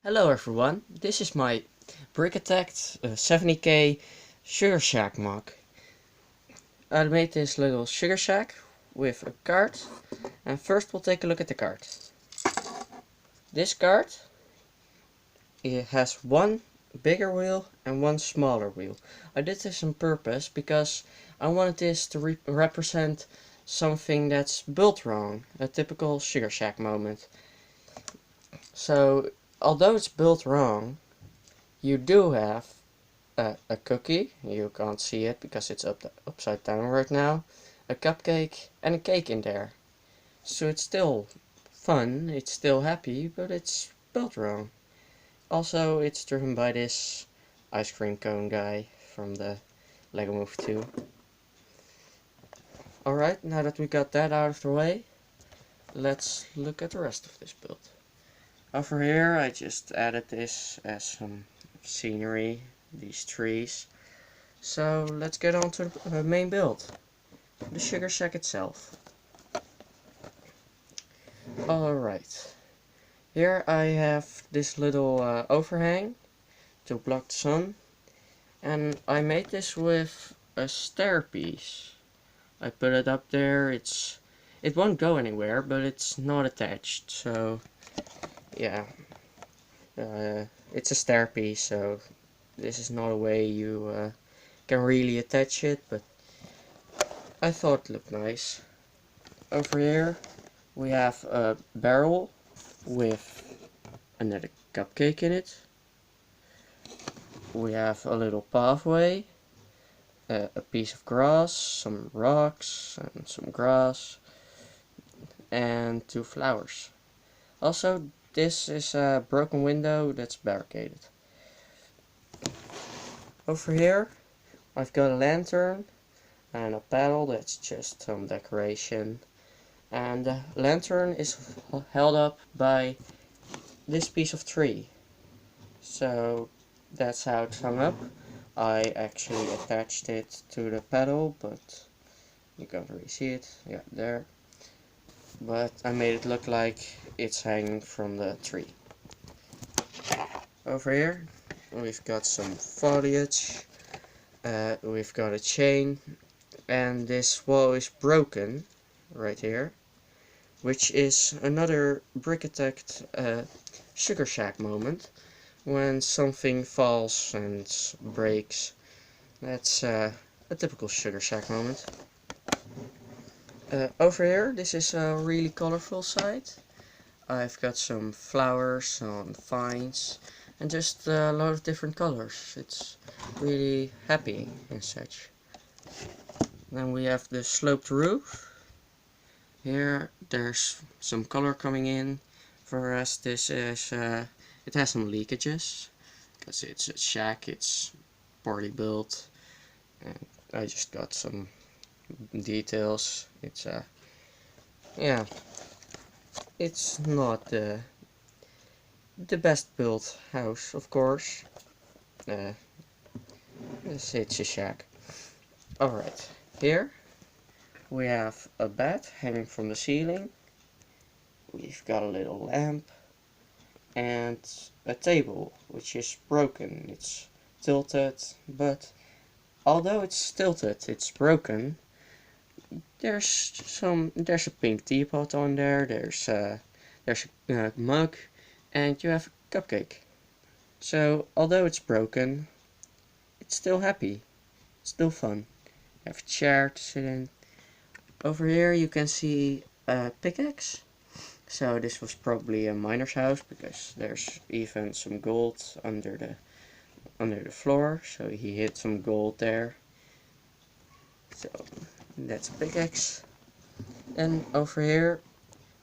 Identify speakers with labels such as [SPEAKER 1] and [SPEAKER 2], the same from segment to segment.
[SPEAKER 1] Hello everyone, this is my brickitect 70k sugar shack mug. I made this little sugar shack with a card, and first we'll take a look at the card. This card, it has one bigger wheel and one smaller wheel. I did this on purpose because I wanted this to represent something that's built wrong, a typical sugar shack moment. So although it's built wrong, you do have a cookie. You can't see it because it's upside down right now. A cupcake and a cake in there. So it's still fun, it's still happy, but it's built wrong. Also, it's driven by this ice cream cone guy from the Lego Movie 2. Alright, now that we got that out of the way, let's look at the rest of this build. Over here I just added this as some scenery, these trees. So let's get on to the main build, the sugar shack itself. Alright, here I have this little overhang to block the sun, and I made this with a stair piece. I put it up there. It won't go anywhere, but it's not attached, so yeah, it's a stair piece, so this is not a way you can really attach it, but I thought it looked nice. Over here we have a barrel with another cupcake in it. We have a little pathway, a piece of grass, some rocks and some grass, and 2 flowers. Also, this is a broken window that's barricaded. Over here I've got a lantern and a paddle that's just some decoration, and the lantern is held up by this piece of tree, so that's how it's hung up. I actually attached it to the paddle, but you can't really see it. Yeah, there. But I made it look like it's hanging from the tree. Over here we've got some foliage, we've got a chain, and this wall is broken right here, which is another brickitect sugar shack moment. When something falls and breaks, that's a typical sugar shack moment. Over here, this is a really colorful side. I've got some flowers on vines and just a lot of different colors. It's really happy and such. Then we have the sloped roof. Here there's some color coming in. For us, this is it has some leakages because it's a shack, it's poorly built, and I just got some details. It's yeah, it's not the best built house, of course. It's a shack. Alright, here we have a bed hanging from the ceiling. We've got a little lamp and a table which is broken. It's tilted, but although it's tilted, it's broken. There's a pink teapot on there. There's a mug, and you have a cupcake. So although it's broken, it's still happy. It's still fun. You have a chair to sit in. Over here you can see a pickaxe. So this was probably a miner's house because there's even some gold under the floor. So he hid some gold there. So that's a pickaxe. And over here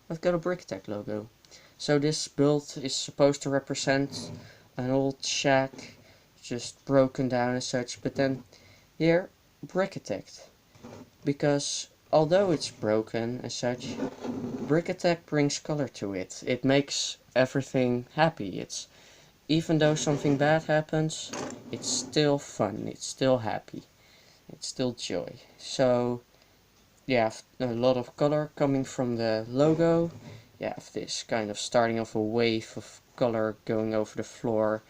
[SPEAKER 1] I've got a brickitect logo. So this build is supposed to represent an old shack, just broken down and such. But then here, brickitect, because although it's broken and such, brickitect brings color to it. It makes everything happy. It's even though something bad happens, it's still fun. It's still happy. It's still joy. So you have a lot of color coming from the logo. You have this kind of starting of a wave of color going over the floor,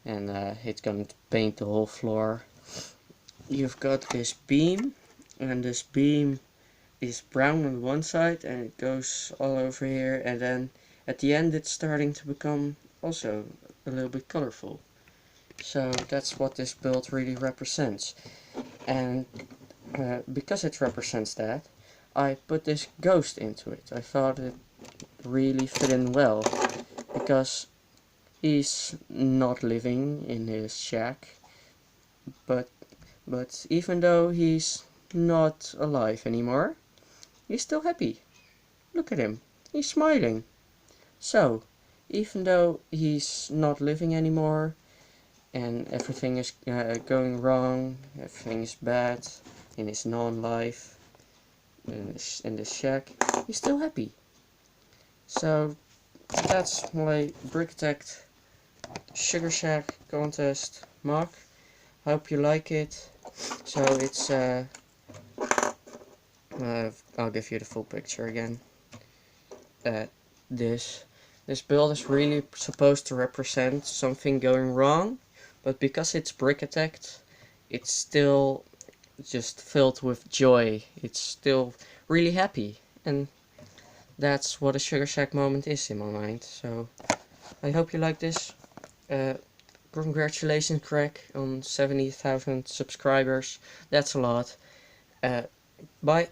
[SPEAKER 1] and it's going to paint the whole floor. You've got this beam, and this beam is brown on one side and it goes all over here, and then at the end it's starting to become also a little bit colorful. So that's what this build really represents. And because it represents that, I put this ghost into it. I thought it really fit in well, because he's not living in his shack, but even though he's not alive anymore, he's still happy. Look at him, he's smiling. So, even though he's not living anymore, and everything is going wrong, everything is bad in his non-life, in the shack, he's still happy. So, that's my brickitect Sugar Shack contest mug. Hope you like it. So it's I'll give you the full picture again. This build is really supposed to represent something going wrong, but because it's brickitect, it's still just filled with joy. It's still really happy, and that's what a Sugar Shack moment is in my mind. So I hope you like this. Congratulations, Craig, on 70,000 subscribers. That's a lot. Bye.